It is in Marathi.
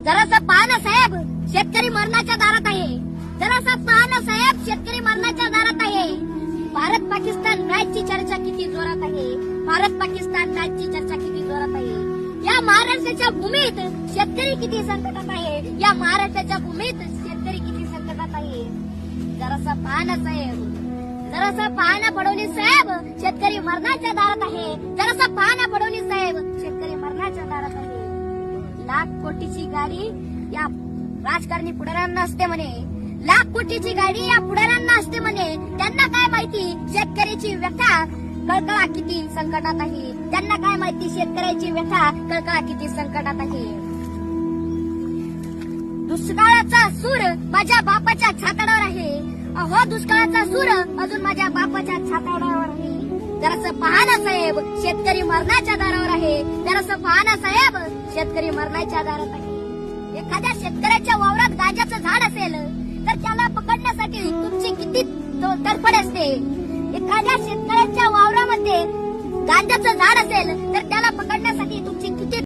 जरासा पहा ना साहेब, शेतकरी मरणाच्या दारात आहे. जरासा पहा ना साहेब, शेतकरी मरणाच्या दारात आहे. भारत पाकिस्तान मॅचची चर्चा किती जोरात आहे. भारत पाकिस्तान मॅचची चर्चा किती जोरात आहे. या महाराष्ट्राच्या भूमीत शेतकरी किती संकटात आहे. या महाराष्ट्राच्या भूमीत शेतकरी किती संकटात आहे. जरासा पहा ना साहेब, जरासा पहा ना फडणवीस साहेब, शेतकरी मरणाच्या दारात आहे. जरासा पहा ना फडणवीस साहेब, शेतकरी मरणाच्या दारात आहे. लाख कोटीची गाडी या राजकारणी पुढाऱ्यांना असते म्हणे. लाख कोटीची गाडी या पुढाऱ्यांना असते म्हणे. त्यांना काय माहिती शेतकऱ्याची व्यथा कळकळा किती संकटात आहे. त्यांना काय माहिती शेतकऱ्याची व्यथा कळकळा किती संकटात आहे. दुष्काळाचा सूर माझ्या बापाच्या छाताडावर आहे. अहो दुष्काळाचा सूर अजून माझ्या बापाच्या छाताडावर आहे. जरासं पहा ना साहेब, शेतकरी मरणाच्या दारावर आहे. जरासं पहा ना साहेब, शेतकरी मरणाच्या दारात आहे. एखाद्या शेतकऱ्याच्या वावरात गांजाचं झाड असेल तर त्याला पकडण्यासाठी तुमची किती तडफड असते. एखाद्या शेतकऱ्याच्या वावरामध्ये गांजाचं झाड असेल तर त्याला पकडण्यासाठी